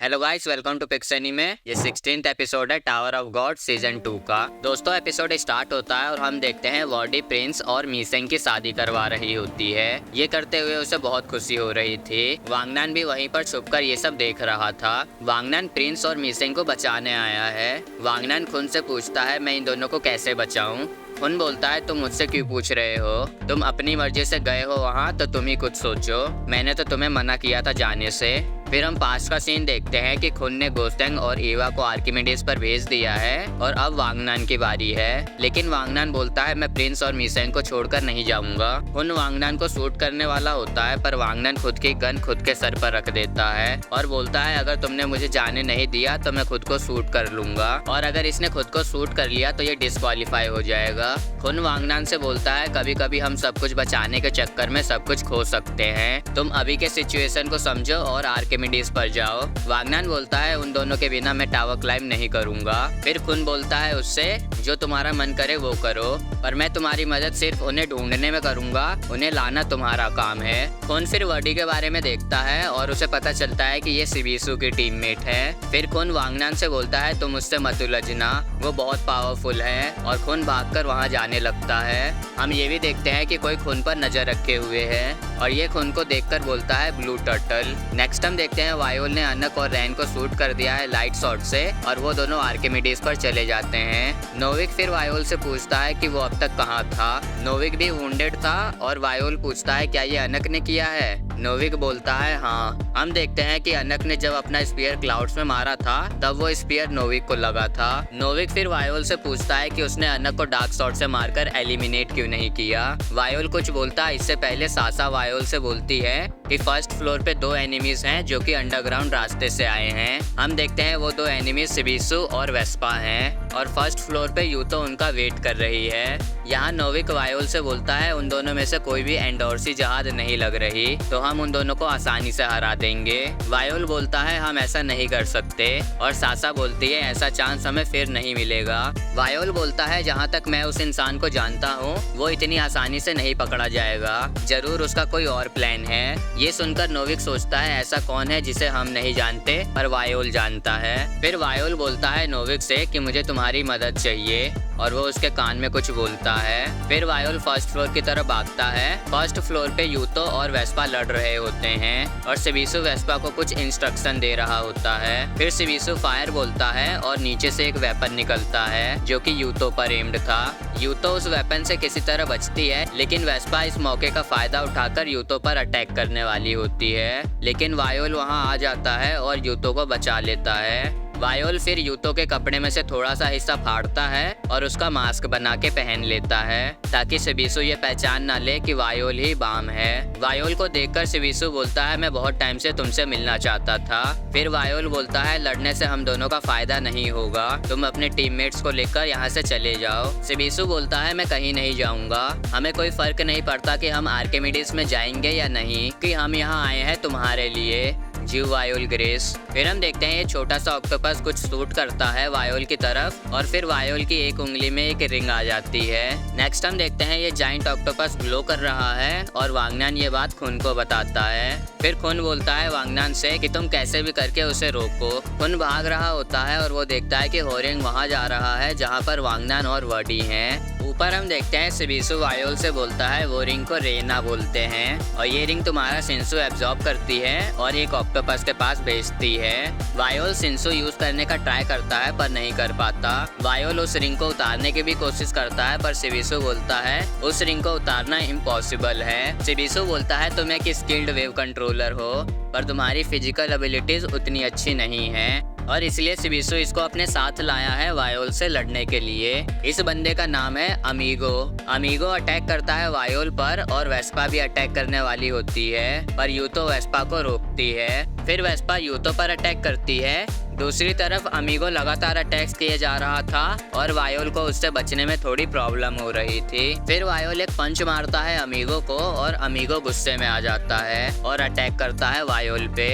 Hello guys, welcome to pics anime. ये 16th episode है tower of God season 2 का। दोस्तों, एपिसोड स्टार्ट होता है और हम देखते हैं वॉर्डी प्रिंस और मीसेंग की शादी करवा रही होती है। ये करते हुए उसे बहुत खुशी हो रही थी। वांगनान भी वहीं पर छुपकर ये सब देख रहा था। वांगनान प्रिंस और मीसेंग को बचाने आया है। वांगनान खुन से पूछता है, मैं इन दोनों को कैसे बचाऊं? खुन बोलता है, तुम मुझसे क्यों पूछ रहे हो? तुम अपनी मर्जी से गए हो वहाँ, तो तुम ही कुछ सोचो। मैंने तो तुम्हें मना किया था जाने से। फिर हम पास्ट का सीन देखते हैं कि खुन ने गोस्टेंग और ईवा को आर्किमिडीज पर भेज दिया है और अब वांगनान की बारी है। लेकिन वांगनान बोलता है, मैं प्रिंस और मीसेंग को छोड़कर नहीं जाऊंगा। खुन वांगनान को शूट करने वाला होता है, पर वांगनान खुद की गन खुद के सर पर रख देता है और बोलता है, अगर तुमने मुझे जाने नहीं दिया तो मैं खुद को शूट कर लूंगा, और अगर इसने खुद को शूट कर लिया तो ये डिस्क्वालीफाई हो जाएगा। खुन वांगनान से बोलता है, कभी कभी हम सब कुछ बचाने के चक्कर में सब कुछ खो सकते हैं। तुम अभी के सिचुएशन को समझो और आर्किमिडीज पर जाओ। वांगनान बोलता है, उन दोनों के बिना मैं टावर क्लाइंब नहीं करूंगा। फिर खुन बोलता है उससे, जो तुम्हारा मन करे वो करो, पर मैं तुम्हारी मदद सिर्फ उन्हें ढूंढने में करूंगा, उन्हें लाना तुम्हारा काम है। खुन फिर वर्डी के बारे में देखता है और उसे पता चलता है कि ये सिबिसु की टीममेट है। फिर खुन वांगनान से बोलता है, तुम उससे मत उलझना, वो बहुत पावरफुल है, और खुन भागकर वहां जाने लगता है। हम ये भी देखते हैं कि कोई खुन पर नजर रखे हुए है और ये खुन को देखकर बोलता है, ब्लू टर्टल। नेक्स्ट हम देखते हैं वायोल ने अनक और रैन को शूट कर दिया है लाइट शॉट से और वो दोनों आर्किमिडीज पर चले जाते हैं। नोविक फिर वायोल से पूछता है कि वो अब तक कहाँ था। नोविक भी वुंडेड था और वायोल पूछता है, क्या ये अनक ने किया है? नोविक बोलता है, हाँ। हम देखते हैं कि अनक ने जब अपना स्पीयर क्लाउड्स में मारा था तब वो स्पीयर नोविक को लगा था। नोविक फिर वायोल से पूछता है कि उसने अनक को डार्क शॉट से मारकर एलिमिनेट क्यों नहीं किया। वायोल कुछ बोलता है, इससे पहले सासा वायोल से बोलती है कि फर्स्ट फ्लोर पे 2 एनिमीज हैं जो कि अंडरग्राउंड रास्ते से आए हैं। हम देखते हैं वो 2 एनिमीज सिबिसु और वेस्पा हैं और फर्स्ट फ्लोर पे यूतो उनका वेट कर रही है। यहाँ नोविक वायोल से बोलता है, उन दोनों में से कोई भी एंडोर्सी जहाज नहीं लग रही, तो हम उन दोनों को आसानी से हरा देंगे। वायोल बोलता है, हम ऐसा नहीं कर सकते, और सासा बोलती है, ऐसा चांस हमें फिर नहीं मिलेगा। वायोल बोलता है, जहाँ तक मैं उस इंसान को जानता हूँ वो इतनी आसानी से नहीं पकड़ा जाएगा, जरूर उसका कोई और प्लान है। ये सुनकर नोविक सोचता है, ऐसा कौन है जिसे हम नहीं जानते पर वायोल जानता है। फिर वायोल बोलता है नोविक से कि मुझे तुम्हारी मदद चाहिए, और वो उसके कान में कुछ बोलता है। फिर वायोल फर्स्ट फ्लोर की तरफ भागता है। फर्स्ट फ्लोर पे यूतो और वेस्पा लड़ रहे होते हैं और सिबिसु वेस्पा को कुछ इंस्ट्रक्शन दे रहा होता है। फिर सिबिसु फायर बोलता है और नीचे से एक वेपन निकलता है जो कि यूतो पर एम्ड था। यूतो उस वेपन से किसी तरह बचती है, लेकिन वेस्पा इस मौके का फायदा उठाकर यूतो पर अटैक करने वाली होती है, लेकिन वायोल वहां आ जाता है और यूतो को बचा लेता है। वायोल फिर यूतो के कपड़े में से थोड़ा सा हिस्सा फाड़ता है और उसका मास्क बना के पहन लेता है ताकि सिबिसु ये पहचान ना ले कि वायोल ही बाम है। वायोल को देखकर सिबिसु बोलता है, मैं बहुत टाइम से तुमसे मिलना चाहता था। फिर वायोल बोलता है, लड़ने से हम दोनों का फायदा नहीं होगा, तुम अपने टीममेट्स को लेकर यहाँ से चले जाओ। सिबिसु बोलता है, मैं कहीं नहीं जाऊंगा, हमें कोई फर्क नहीं पड़ता कि हम आर्किमिडीज में जाएंगे या नहीं, कि हम यहाँ आए हैं तुम्हारे लिए। जीव वायोल ग्रेस। फिर हम देखते हैं ये छोटा सा ऑक्टोपस कुछ शूट करता है वायोल की तरफ और फिर वायोल की एक उंगली में एक रिंग आ जाती है। नेक्स्ट हम देखते हैं ये जाइंट ऑक्टोपस ग्लो कर रहा है और वांगनान ये बात खुन को बताता है। फिर खुन बोलता है वांगनान से कि तुम कैसे भी करके उसे रोको। खुन भाग रहा होता है और वो देखता है कि होरिंग वहां जा रहा है जहाँ पर वांगनान और वर्डी हैं। ऊपर हम देखते हैं सिबिसु वायोल से बोलता है, वो रिंग को रेना बोलते हैं और ये रिंग तुम्हारा सिंसु एब्जॉर्ब करती है और एक ऑक्टोपस के पास भेजती है। वायोल सिंसु यूज करने का ट्राई करता है पर नहीं कर पाता। वायोल उस रिंग को उतारने की भी कोशिश करता है पर सिबिसु बोलता है उस रिंग को उतारना इम्पॉसिबल है। सिबिसु बोलता है, तुम एक स्किल्ड वेव कंट्रोलर हो पर तुम्हारी फिजिकल एबिलिटीज उतनी अच्छी नहीं है, और इसलिए सिबिसु इसको अपने साथ लाया है वायोल से लड़ने के लिए। इस बंदे का नाम है अमीगो। अमीगो अटैक करता है वायोल पर और वेस्पा भी अटैक करने वाली होती है, पर यूतो वेस्पा को रोकती है। फिर वेस्पा यूतो पर अटैक करती है। दूसरी तरफ अमीगो लगातार अटैक्स किए जा रहा था और वायोल को उससे बचने में थोड़ी प्रॉब्लम हो रही थी। फिर वायोल एक पंच मारता है अमीगो को और अमीगो गुस्से में आ जाता है और अटैक करता है वायोल पे।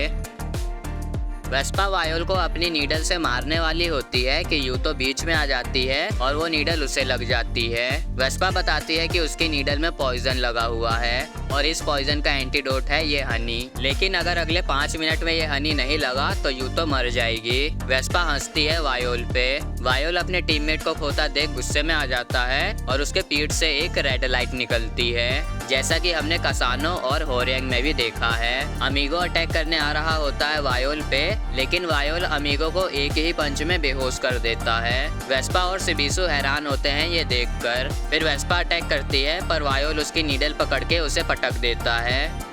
वेस्पा वायोल को अपनी नीडल से मारने वाली होती है कि यूतो बीच में आ जाती है और वो नीडल उसे लग जाती है। वेस्पा बताती है कि उसकी नीडल में पॉइजन लगा हुआ है और इस पॉइजन का एंटीडोट है ये हनी। लेकिन अगर अगले 5 मिनट में ये हनी नहीं लगा तो यूतो मर जाएगी। वेस्पा हंसती है वायोल पे। वायोल अपने टीममेट को खोता देख गुस्से में आ जाता है और उसके पीठ से एक रेड लाइट निकलती है, जैसा कि हमने कसानो और होरेंग में भी देखा है। अमीगो अटैक करने आ रहा होता है वायोल पे, लेकिन वायोल अमीगो को एक ही पंच में बेहोश कर देता है। वेस्पा और सिबिसु हैरान होते हैं ये देखकर। फिर वेस्पा अटैक करती है पर वायोल उसकी नीडल पकड़ के उसे पटक देता है।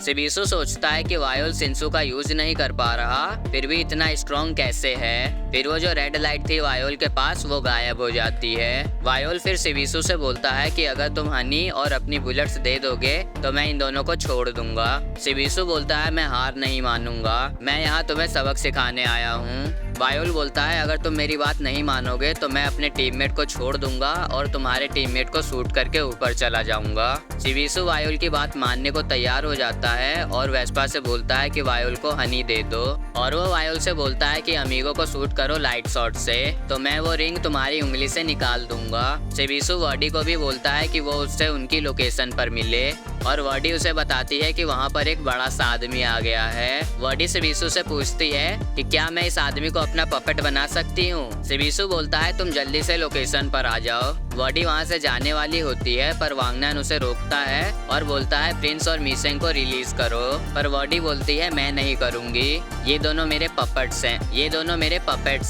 सिबिसु सोचता है कि वायोल शिन्सु का यूज नहीं कर पा रहा, फिर भी इतना स्ट्रॉन्ग कैसे है। फिर वो जो रेड लाइट थी वायोल के पास वो गायब हो जाती है। वायोल फिर सिबिसु से बोलता है कि अगर तुम हनी और अपनी बुलेट्स दे दोगे तो मैं इन दोनों को छोड़ दूंगा। सिबिसु बोलता है मैं हार नहीं मानूंगा, मैं यहाँ तुम्हें सबक सिखाने आया हूँ। वायोल बोलता है अगर तुम मेरी बात नहीं मानोगे तो मैं अपने टीममेट को छोड़ दूंगा और तुम्हारे टीममेट को शूट करके ऊपर चला जाऊंगा। सिबिसु वायोल की बात मानने को तैयार हो जाता है और वेस्पा से बोलता है कि वायोल को हनी दे दो, और वो वायोल से बोलता है कि अमीगो को शूट करो लाइट शॉट से तो मैं वो रिंग तुम्हारी उंगली से निकाल दूंगा। सिबिसु वर्डी को भी बोलता है कि वो उससे उनकी लोकेशन पर मिले और वर्डी उसे बताती है कि वहाँ पर एक बड़ा सा आदमी आ गया है। वर्डी सिबिसु से पूछती है कि क्या मैं इस आदमी को अपना पपेट बना सकती हूँ। सिबिसु बोलता है तुम जल्दी से लोकेशन पर आ जाओ। वर्डी वहाँ से जाने वाली होती है पर वांगनान उसे रोकता है और बोलता है प्रिंस और मीसेंग को रिलीज करो, पर वर्डी बोलती है मैं नहीं करूँगी, ये दोनों मेरे पपेट्स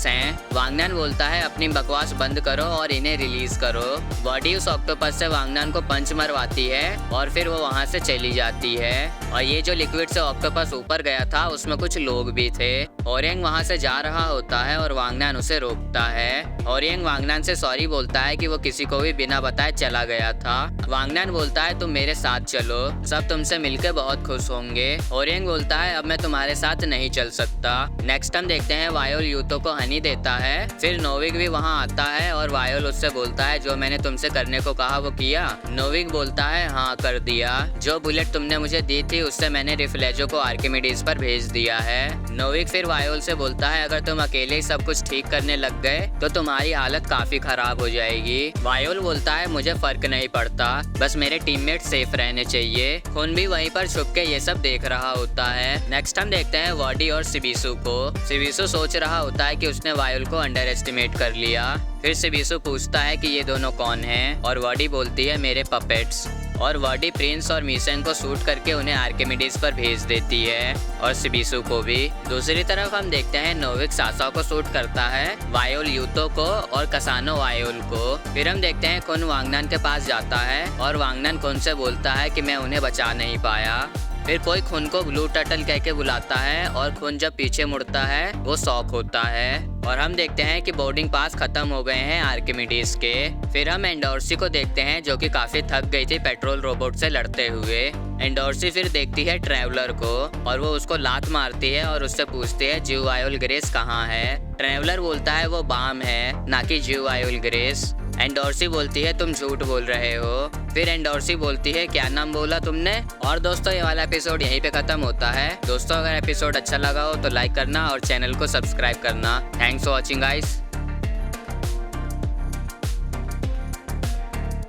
हैं। वांगनान बोलता है अपनी बकवास बंद करो और इन्हें रिलीज करो। वर्डी उस ऑक्टोपस से वांगनान को पंच मरवाती है और फिर वो वहाँ से चली जाती है। और ये जो लिक्विड से ऑक्टोपस ऊपर गया था उसमें कुछ लोग भी थे। होरेंग वहाँ से जा रहा होता है और वांगनान उसे रोकता है। होरेंग वांगनान से सॉरी बोलता है कि वो किसी को भी बिना बताए चला गया था। वांगनान बोलता है तुम मेरे साथ चलो, सब तुमसे मिलकर बहुत खुश होंगे। होरेंग बोलता है अब मैं तुम्हारे साथ नहीं चल सकता। नेक्स्ट हम देखते हैं वायोल यूतो को हनी देता है। फिर नोविक भी वहाँ आता है और वायोल उससे बोलता है जो मैंने तुमसे करने को कहा वो किया। नोविक बोलता है हाँ कर दिया, जो बुलेट तुमने मुझे दी थी उससे मैंने रिफ्लेजो को आर्किमिडीज पर भेज दिया है। नोविक फिर वायोल से बोलता है अगर तुम अकेले ही सब कुछ ठीक करने लग गए तो तुम्हारी हालत काफी खराब हो जाएगी। वायोल बोलता है मुझे फर्क नहीं पड़ता, बस मेरे टीममेट सेफ रहने चाहिए। खून भी वहीं पर छुप के ये सब देख रहा होता है। नेक्स्ट हम देखते हैं वर्डी और सिबिसु को। सिबिसु सोच रहा होता है कि उसने वायोल को अंडर एस्टिमेट कर लिया। फिर सिबिसु पूछता है कि ये दोनों कौन हैं और वर्डी बोलती है मेरे पपेट्स। और वर्डी प्रिंस और मीसेंग को शूट करके उन्हें आर्किमिडीज पर भेज देती है और सिबिसु को भी। दूसरी तरफ हम देखते हैं नोविक सासाओ को शूट करता है, वायोल यूतो को और कसानो वायोल को। फिर हम देखते हैं खुन वांगनान के पास जाता है और वांगनान खुन से बोलता है कि मैं उन्हें बचा नहीं पाया। फिर कोई खुन को ब्लू टर्टल कह के बुलाता है और खुन जब पीछे मुड़ता है वो शॉक होता है। और हम देखते हैं कि बोर्डिंग पास खत्म हो गए हैं आर्किमिडीज के। फिर हम एंडोर्सी को देखते हैं जो कि काफी थक गई थी पेट्रोल रोबोट से लड़ते हुए। एंडोर्सी फिर देखती है ट्रैवलर को और वो उसको लात मारती है और उससे पूछती है जिव वायोल ग्रेस कहाँ है। ट्रैवलर बोलता है वो बाम है ना कि जिव वायोल ग्रेस। एंडोर्सी बोलती है तुम झूठ बोल रहे हो। फिर एंडोर्सी बोलती है क्या नाम बोला तुमने। और दोस्तों ये वाला एपिसोड यहीं पे खत्म होता है। दोस्तों अगर एपिसोड अच्छा लगा हो तो लाइक करना और चैनल को सब्सक्राइब करना। Thanks for watching guys.